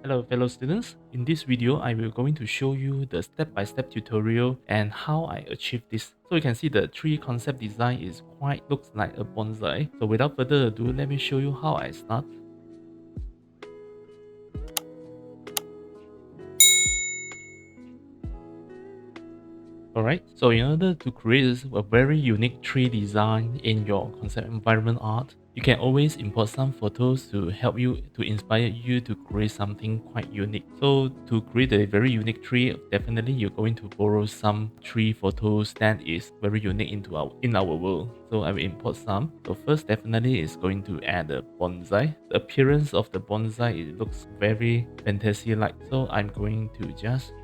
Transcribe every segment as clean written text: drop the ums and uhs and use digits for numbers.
Hello fellow students, in this video I will going to show you the step-by-step tutorial and how I achieve this. So you can see the tree concept design is quite looks like a bonsai. So without further ado, let me show you how I start. Alright, so in order to create a very unique tree design in your concept environment art, you can always import some photos to help you to inspire you to create something quite unique. So to create a very unique tree, definitely you're going to borrow some tree photos that is very unique in our world. So I will import some. So first definitely is going to add a bonsai. The appearance of the bonsai, it looks very fantasy-like. So I'm going to just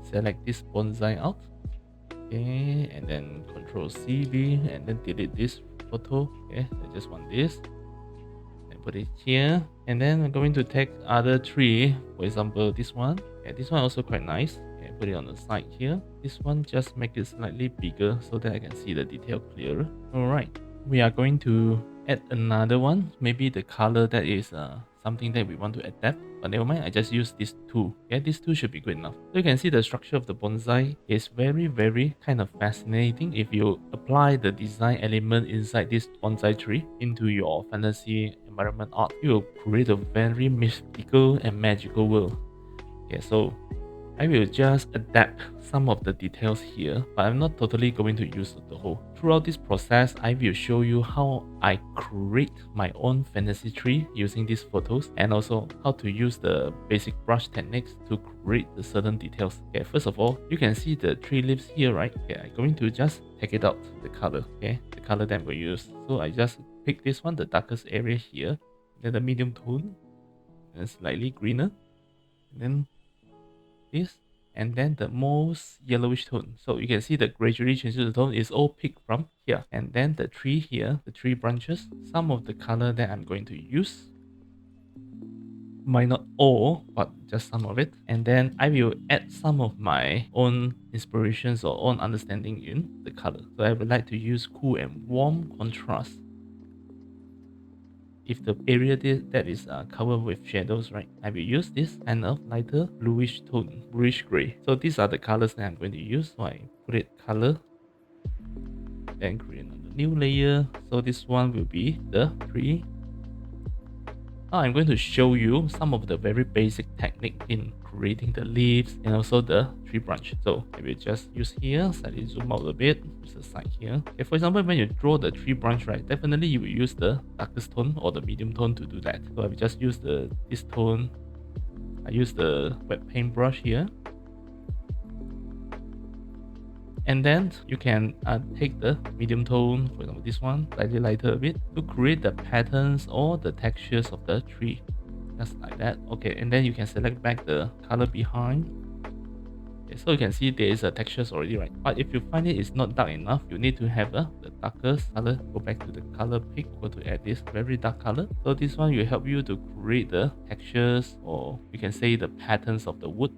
select this bonsai out. Okay, and then Control CV and then delete this photo. Okay, I just want this and put it here. And then I'm going to take other tree, for example, this one. Okay, this one also quite nice. Okay, put it on the side here. This one just make it slightly bigger so that I can see the detail clearer. Alright, we are going to add another one. Maybe the color that is something that we want to adapt, but never mind, I just use this two. Yeah, this two should be good enough. So you can see the structure of the bonsai is very kind of fascinating. If you apply the design element inside this bonsai tree into your fantasy environment art, you will create a very mystical and magical world. Okay, so I will just adapt some of the details here, but I'm not totally going to use the whole. Throughout this process, I will show you how I create my own fantasy tree using these photos, and also how to use the basic brush techniques to create the certain details. Okay, first of all, you can see the tree leaves here, right? Okay, I'm going to just take it out, the color, okay? The color that I'm going to use. So I just pick this one, the darkest area here, then the medium tone, and slightly greener, and then this, and then the most yellowish tone. So you can see the gradually changes the tone is all picked from here. And then the tree here, the tree branches, some of the color that I'm going to use, might not all, but just some of it. And then I will add some of my own inspirations or own understanding in the color. So I would like to use cool and warm contrast. If the area that is covered with shadows, right, I will use this kind of lighter bluish tone, bluish gray. So these are the colors that I'm going to use. So I put it color, then create another new layer. So this one will be the tree. Now I'm going to show you some of the very basic technique in creating the leaves and also the tree branch. So I will just use here, slightly zoom out a bit, use the side here. Okay, for example, when you draw the tree branch, right, definitely you will use the darkest tone or the medium tone to do that. So I will just use this tone. I use the wet paint brush here. And then you can take the medium tone, for example this one, slightly lighter a bit, to create the patterns or the textures of the tree. Just like that. Okay, and then you can select back the color behind. Okay, so you can see there is a textures already, right? But if you find it is not dark enough, you need to have the darkest color. Go back to the color pick, go to add this very dark color. So this one will help you to create the textures, or you can say the patterns of the wood.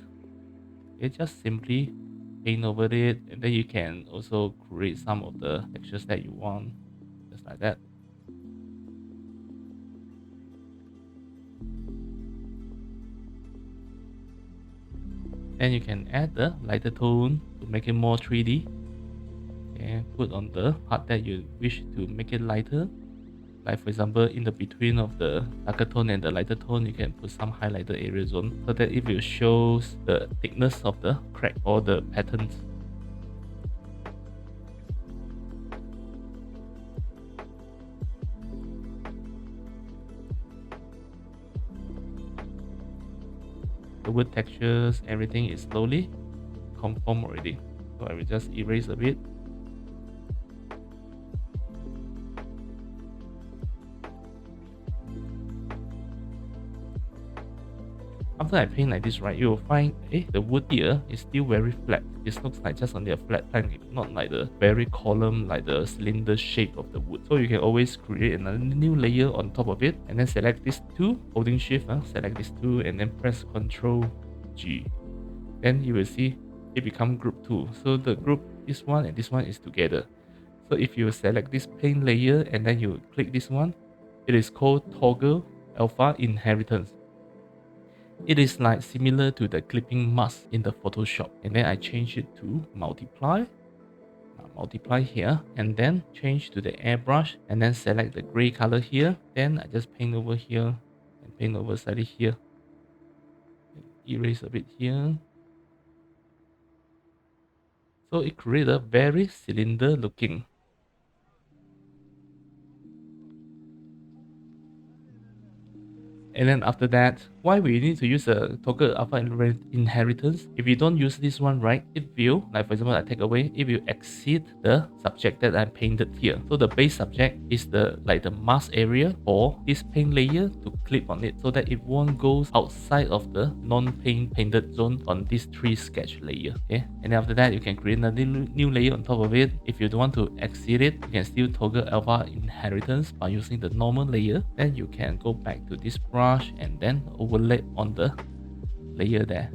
Okay, just simply paint over it, and then you can also create some of the textures that you want, just like that. Then you can add the lighter tone to make it more 3D. And put on the part that you wish to make it lighter. Like for example, in the between of the darker tone and the lighter tone, you can put some highlighter area zone so that it will show the thickness of the crack or the patterns. The wood textures, everything is slowly conform already. So I will just erase a bit. After I paint like this, right, you will find the wood here is still very flat. This looks like just only a flat plank, not like the very column, like the cylinder shape of the wood. So you can always create another new layer on top of it, and then select this two, holding shift, select this two, and then press Ctrl G. Then you will see it become group 2. So the group, this one and this one is together. So if you select this paint layer and then you click this one, it is called toggle alpha inheritance. It is like similar to the clipping mask in the Photoshop. And then I change it to multiply. Multiply here, and then change to the airbrush, and then select the gray color here. Then I just paint over here and paint over slightly here. Erase a bit here. So it creates a very cylinder looking. And then after that, why we need to use a toggle alpha inheritance? If you don't use this one, right, it will, like for example, I take away, it will exceed the subject that I painted here. So the base subject is the mask area for this paint layer to clip on it so that it won't go outside of the non-paint painted zone on this tree sketch layer. Okay, and then after that, you can create another new layer on top of it. If you don't want to exceed it, you can still toggle alpha inheritance by using the normal layer. Then you can go back to this brush and then overlay on the layer there.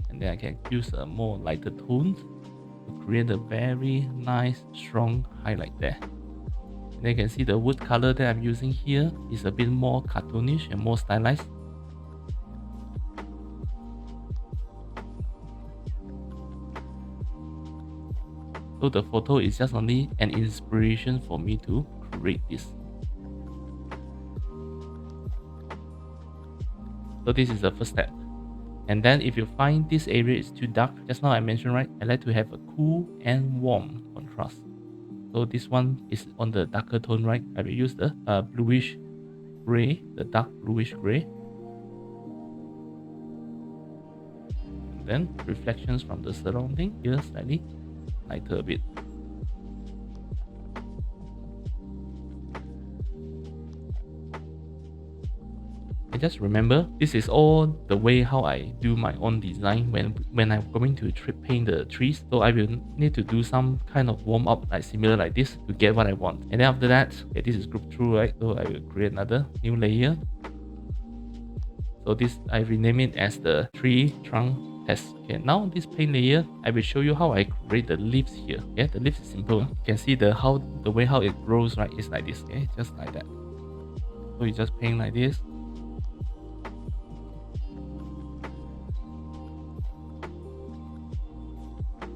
And then I can use a more lighter tones to create a very nice strong highlight there. And then you can see the wood color that I'm using here is a bit more cartoonish and more stylized. So the photo is just only an inspiration for me to create this. So this is the first step. And then if you find this area is too dark, just now I mentioned, right, I like to have a cool and warm contrast. So this one is on the darker tone, right? I will use the bluish gray, the dark bluish gray. And then reflections from the surrounding here slightly lighter a bit. And just remember, this is all the way how I do my own design when I'm going to paint the trees. So I will need to do some kind of warm up like similar like this to get what I want. And then after that, okay, this is group through, right? So I will create another new layer. So this, I rename it as the tree trunk test. Okay, now this paint layer, I will show you how I create the leaves here. Yeah, the leaves is simple. You can see the way how it grows, right? It's like this. Okay, just like that. So you just paint like this.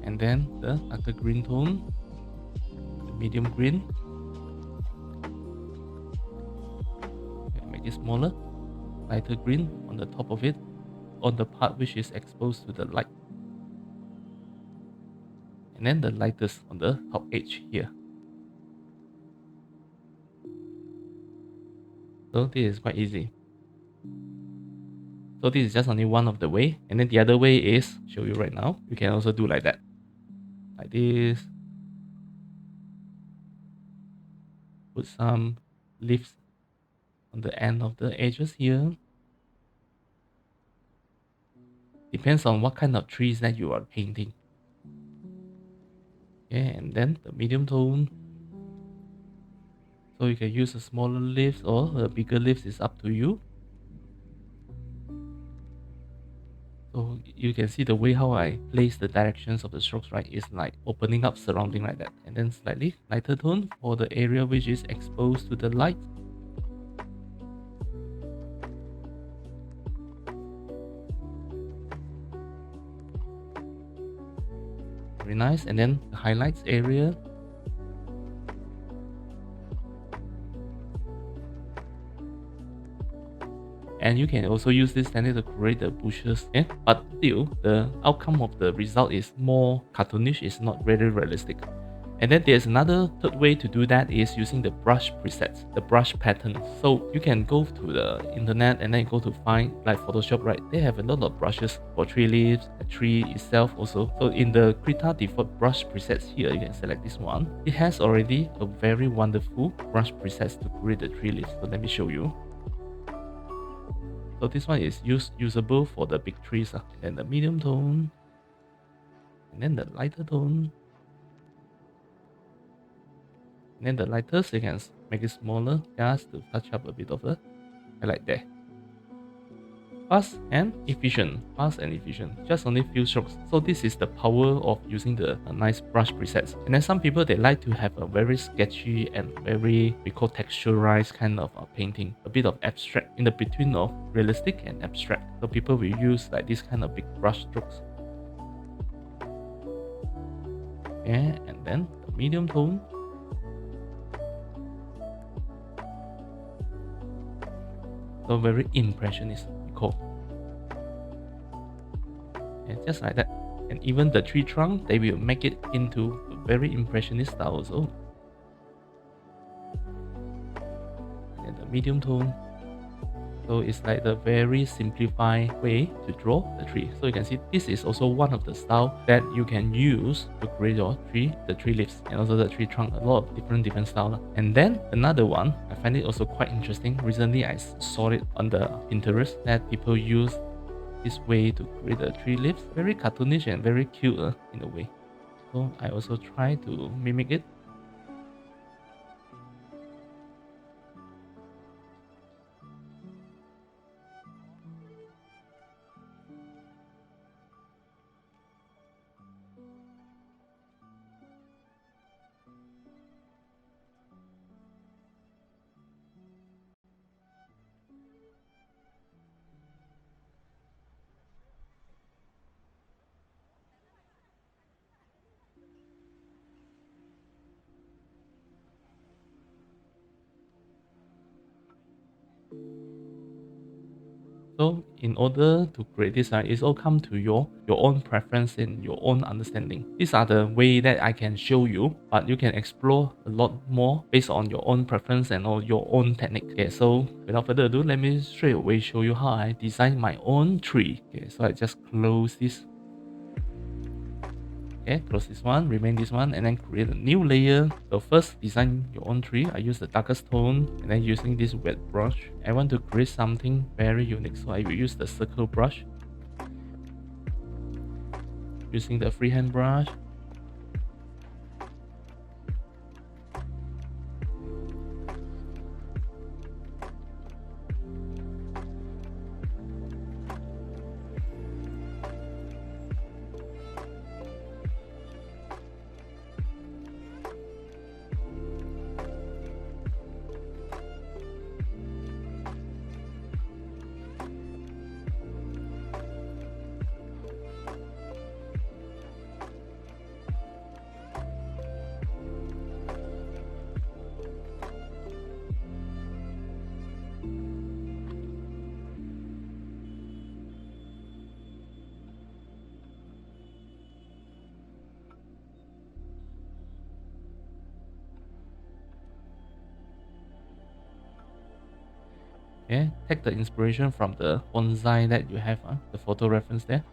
And then the darker green tone, the medium green. Okay, make it smaller. Lighter green on the top of it, on the part which is exposed to the light. And then the lightest on the top edge here. So this is quite easy. So this is just only one of the way. And then the other way is, show you right now, you can also do like that. Like this. Put some leaves on the end of the edges here. Depends on what kind of trees that you are painting. Okay, and then the medium tone. So you can use a smaller leaves or a bigger leaves, is up to you. So you can see the way how I place the directions of the strokes, right? Is like opening up surrounding like that. And then slightly lighter tone for the area which is exposed to the light. Very nice. And then the highlights area. And you can also use this standard to create the bushes. Yeah? But still, the outcome of the result is more cartoonish, it's not very realistic. And then there's another third way to do that is using the brush presets, the brush pattern. So you can go to the internet and then go to find like Photoshop, right? They have a lot of brushes for tree leaves, a tree itself also. So in the Krita default brush presets here, you can select this one. It has already a very wonderful brush presets to create the tree leaves. So let me show you. So this one is usable for the big trees, and then the medium tone, and then the lighter tone. And then the lightest, you can make it smaller just to touch up a bit of the highlight there. fast and efficient. Fast and efficient. Just only few strokes. So this is the power of using the nice brush presets. And then some people they like to have a very sketchy and very we call texturized kind of painting, a bit of abstract in the between of realistic and abstract. So people will use like this kind of big brush strokes. Okay, and then the medium tone. So very impressionist, we call. And just like that. And even the tree trunk, they will make it into a very impressionist style also. And then the medium tone. So it's like the very simplified way to draw the tree. So you can see this is also one of the style that you can use to create your tree, the tree leaves and also the tree trunk, a lot of different style. And then another one, I find it also quite interesting. Recently I saw it on the Pinterest that people use this way to create the tree leaves. Very cartoonish and very cute in a way. So I also try to mimic it. So in order to create this, it's all come to your own preference and your own understanding. These are the way that I can show you, but you can explore a lot more based on your own preference and all your own technique. Okay, so without further ado, let me straight away show you how I design my own tree. Okay, so I just close this. Okay, close this one, remain this one, and then create a new layer. So first, design your own tree. I use the darkest tone, and then using this wet brush. I want to create something very unique, so I will use the circle brush. Using the freehand brush. Okay, take the inspiration from the bonsai that you have, the photo reference there.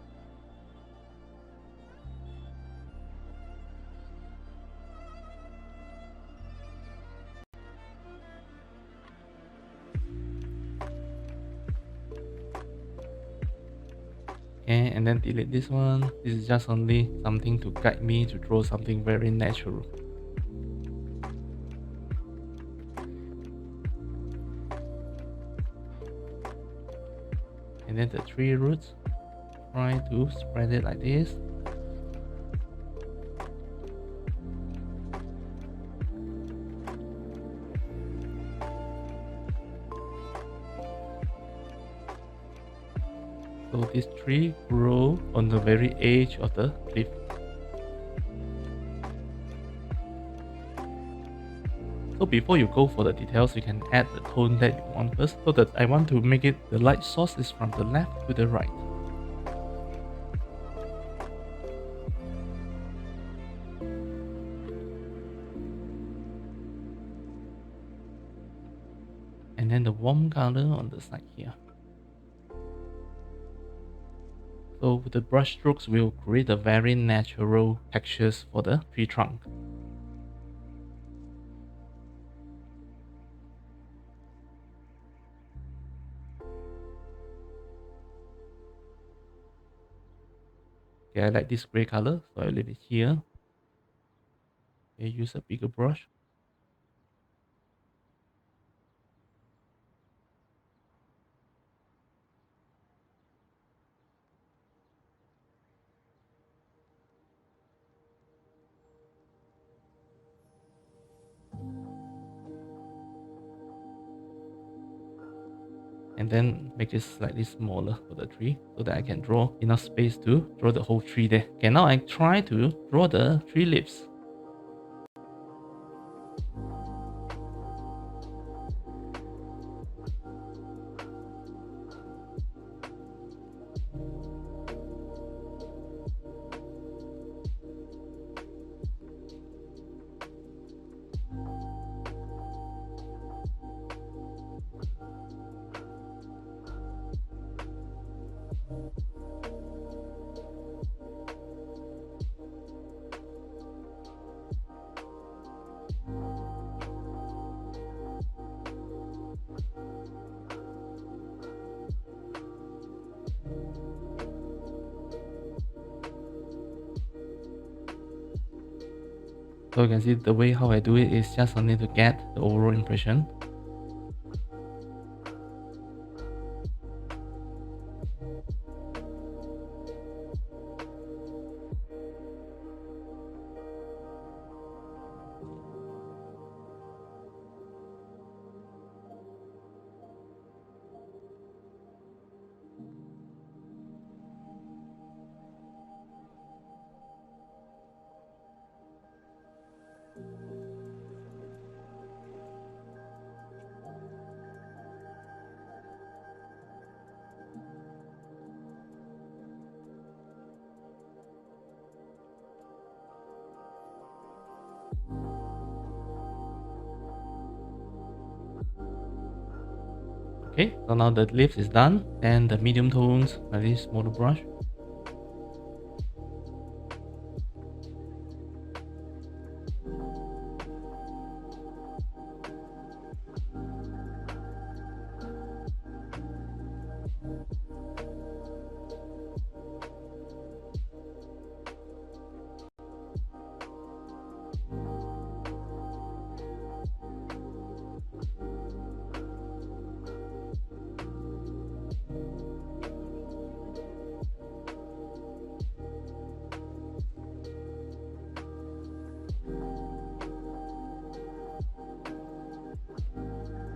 Okay, and then delete this one. This is just only something to guide me to draw something very natural. And then the tree roots, try to spread it like this. So this tree grow on the very edge of the cliff. So before you go for the details, you can add the tone that you want first. So that I want to make it the light source is from the left to the right. And then the warm color on the side here. So the brush strokes will create a very natural textures for the tree trunk. Okay, I like this gray color, so I leave it here. Okay, use a bigger brush. and then make it slightly smaller for the tree so that I can draw enough space to draw the whole tree there. Okay, now I try to draw the tree leaves. So you can see the way how I do it is just only to get the overall impression. Okay, so now the leaves is done, and the medium tones, very smaller brush.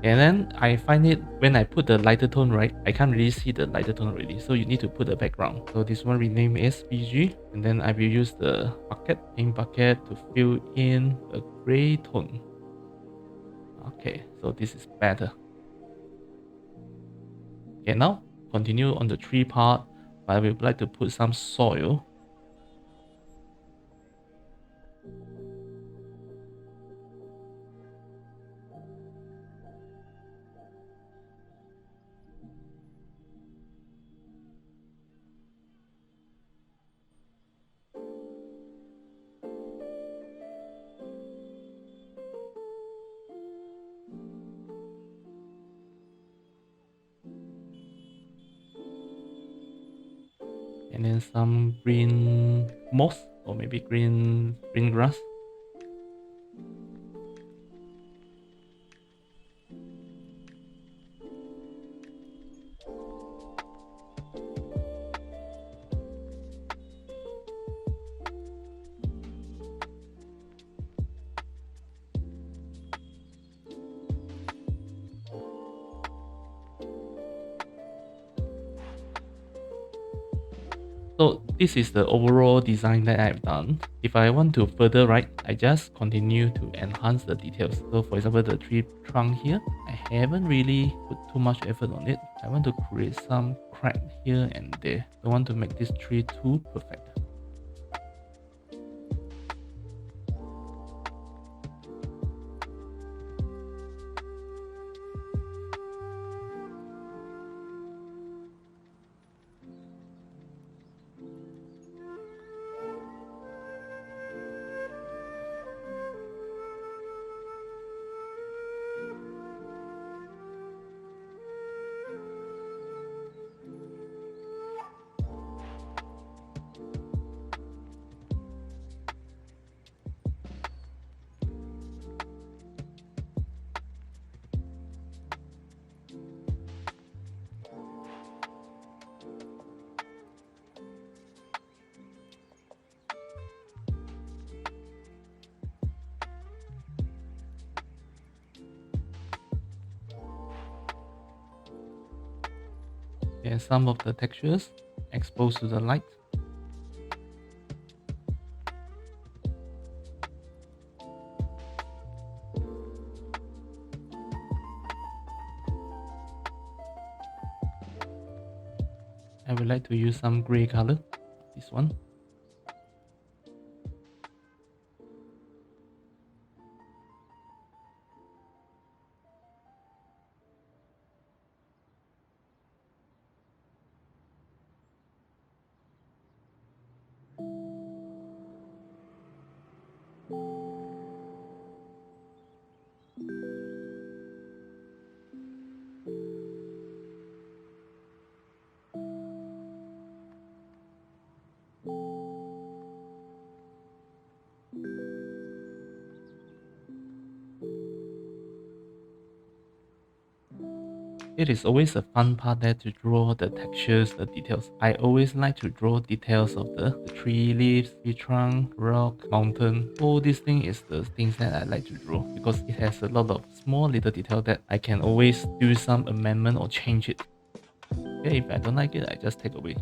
And then I find it when I put the lighter tone, right, I can't really see the lighter tone already. So you need to put the background. So this one rename as BG, and then I will use the paint bucket to fill in a gray tone. Okay, so this is better. Okay, now continue on the tree part, but I would like to put some soil. And then some green moss or maybe green grass. So this is the overall design that I've done. If I want to further, right, I just continue to enhance the details. So for example, the tree trunk here, I haven't really put too much effort on it. I want to create some crack here and there. I want to make this tree too perfect. Okay, some of the textures exposed to the light. I would like to use some gray color, this one. It is always a fun part there to draw the textures, the details. I always like to draw details of the tree leaves, tree trunk, rock, mountain. All these things is the things that I like to draw because it has a lot of small little detail that I can always do some amendment or change it. Okay, if I don't like it, I just take away.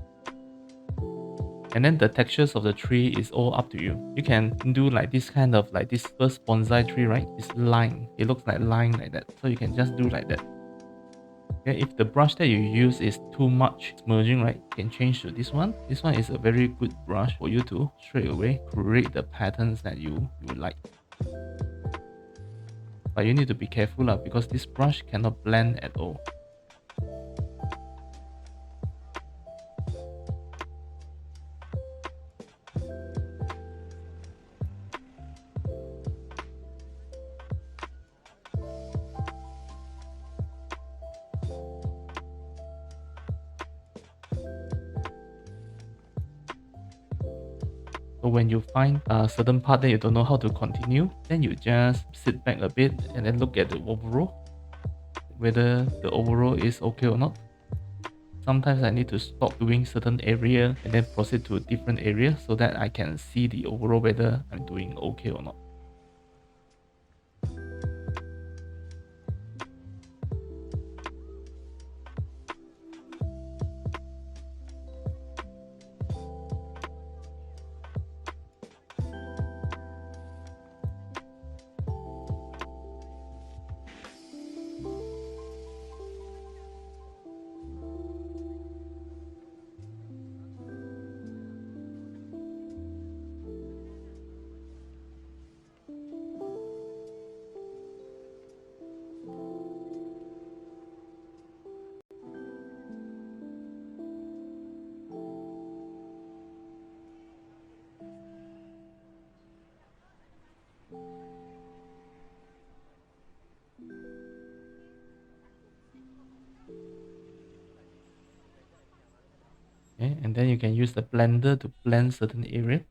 And then the textures of the tree is all up to you. You can do like this kind of like this first bonsai tree, right? It's line. It looks like line like that. So you can just do like that. Okay, if the brush that you use is too much smudging, right, you can change to this one. This one is a very good brush for you to straight away create the patterns that you like. But you need to be careful because this brush cannot blend at all. So when you find a certain part that you don't know how to continue, then you just sit back a bit and then look at the overall, whether the overall is okay or not. Sometimes I need to stop doing certain area and then proceed to a different area so that I can see the overall whether I'm doing okay or not. Okay, and then you can use the blender to blend certain area.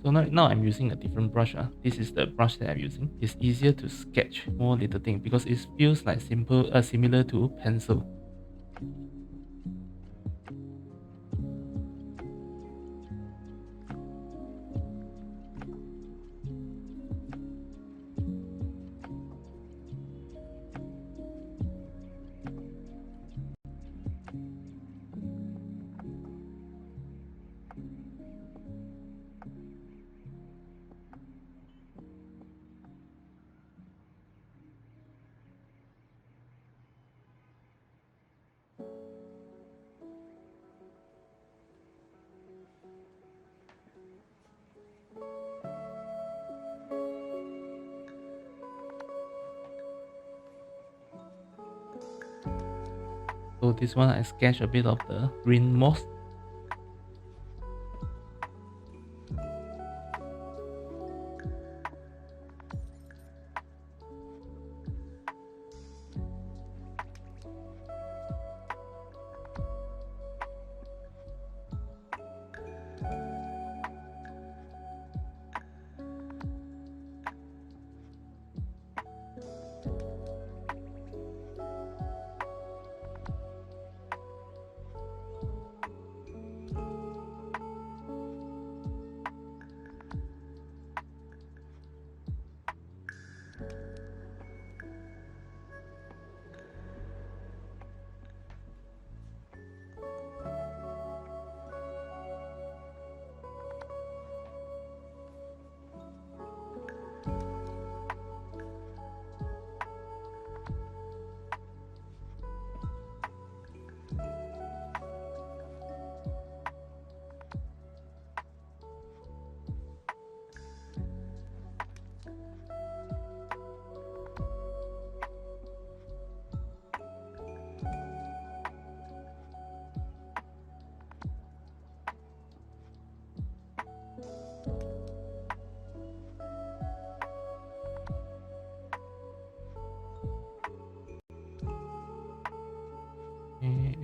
So now I'm using a different brush. This is the brush that I'm using. It's easier to sketch more little thing because it feels like similar to pencil. So this one I sketch a bit of the green moss.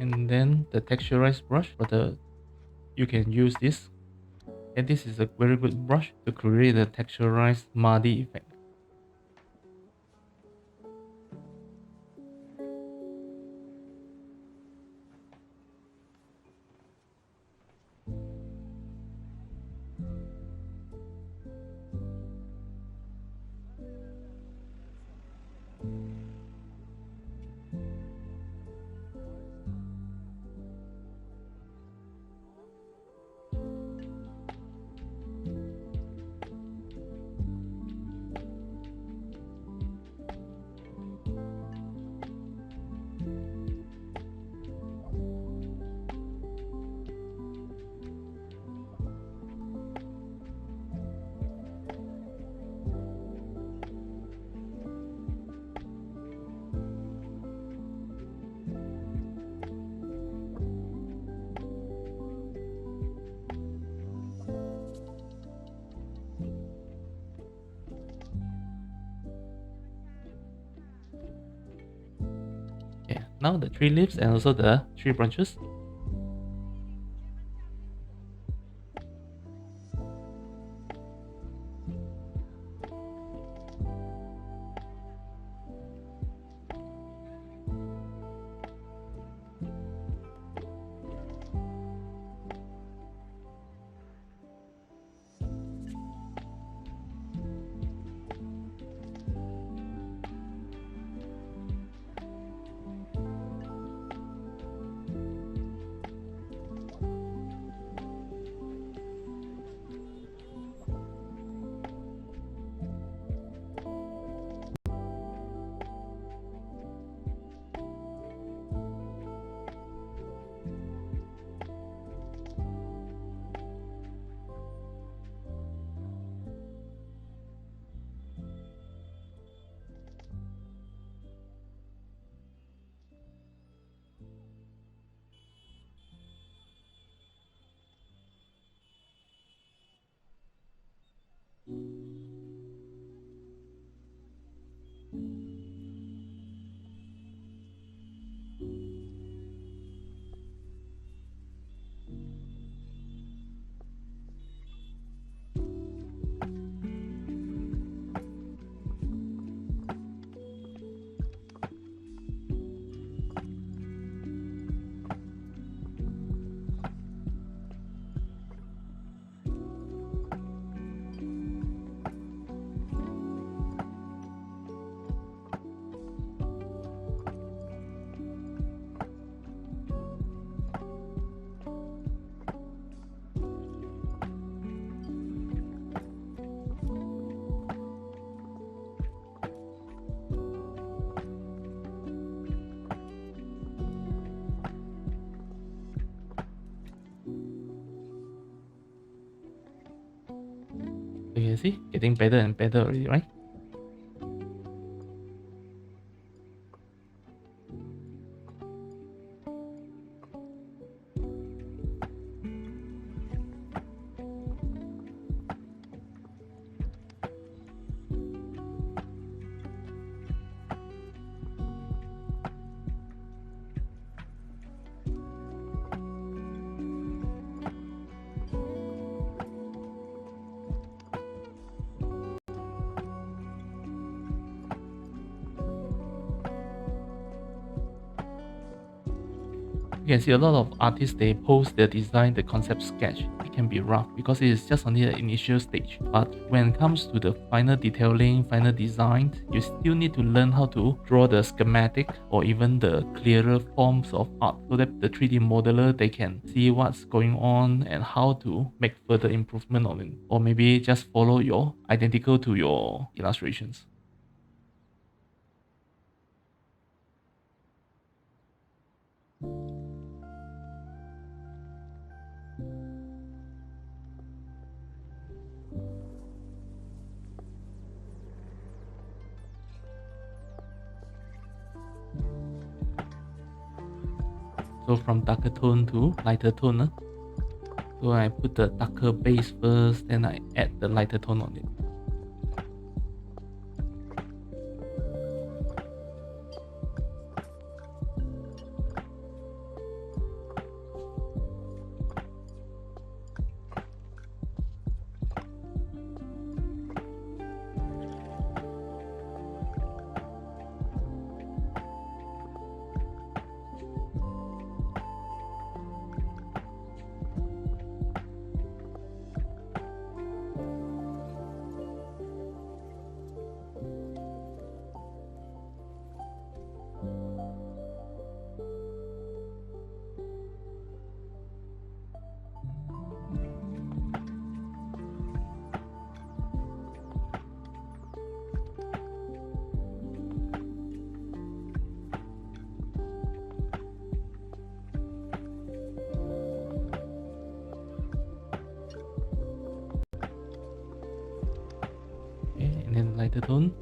And then the texturized brush for the, you can use this, and this is a very good brush to create a texturized muddy effect. Yeah, now the tree leaves and also the tree branches. So you can see, getting better and better already, right? You can see a lot of artists, they post their design, the concept sketch. It can be rough because it is just only the initial stage. But when it comes to the final detailing, final design, you still need to learn how to draw the schematic or even the clearer forms of art so that the 3D modeler, they can see what's going on and how to make further improvement on it. Or maybe just follow your identical to your illustrations. So from darker tone to lighter tone. So I put the darker base first, then I add the lighter tone on it. Okay, and then lighter tone.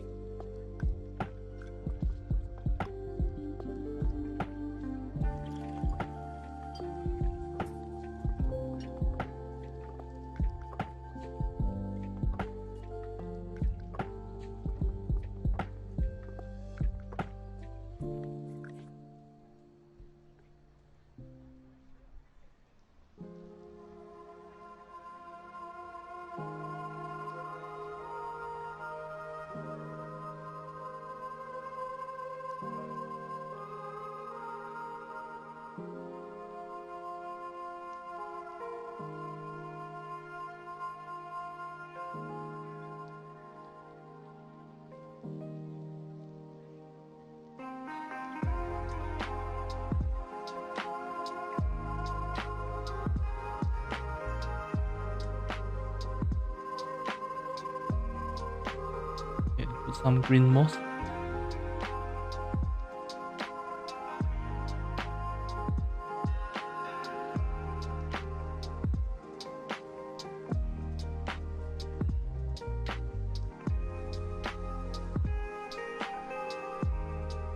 Okay, put some green moss.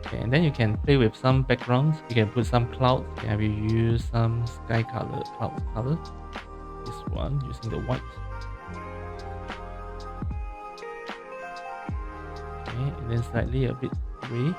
Okay, and then you can play with some backgrounds. You can put some clouds. Okay, we use some sky color, cloud color. This one using the white. Okay, and then slightly a bit gray.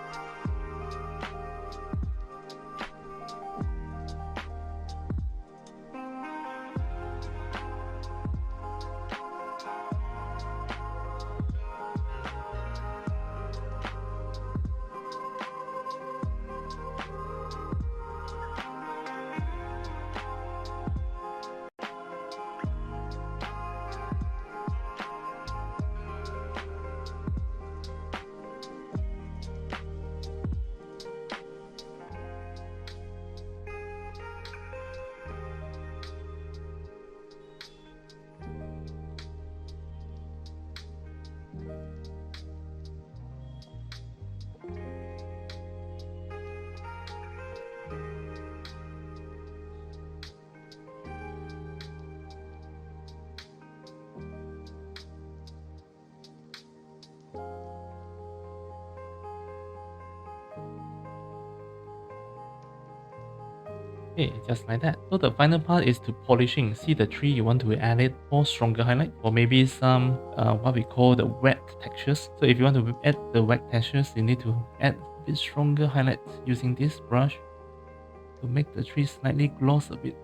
Okay, just like that. So the final part is to polishing. See the tree, you want to add it more stronger highlight or maybe some what we call the wet textures. So if you want to add the wet textures, you need to add a bit stronger highlight using this brush to make the tree slightly gloss a bit.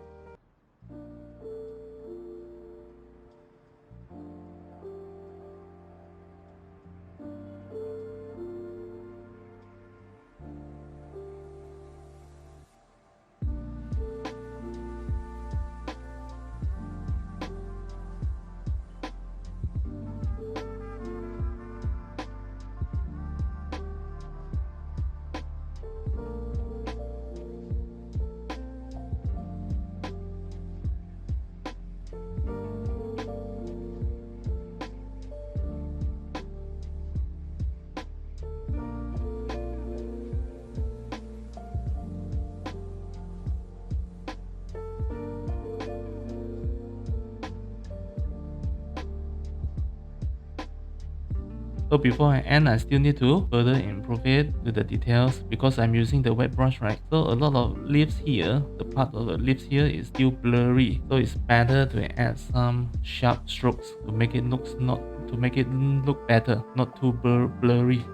So before I end, I still need to further improve it with the details because I'm using the wet brush, right? So a lot of leaves here, the part of the leaves here is still blurry. So it's better to add some sharp strokes to make it look better, not too blurry.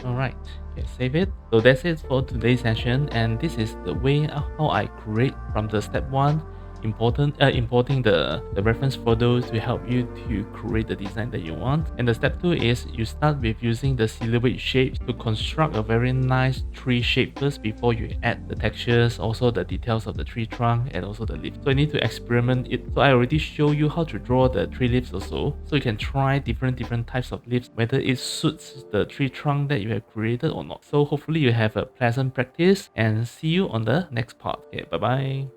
Alright, okay, save it. So that's it for today's session, and this is the way how I create from the step 1, importing the reference photos to help you to create the design that you want. And the step 2 is you start with using the silhouette shapes to construct a very nice tree shape first before you add the textures, also the details of the tree trunk and also the leaf. So you need to experiment it. So I already show you how to draw the tree leaves also. So you can try different types of leaves, whether it suits the tree trunk that you have created or not. So hopefully you have a pleasant practice and see you on the next part. Okay, bye bye.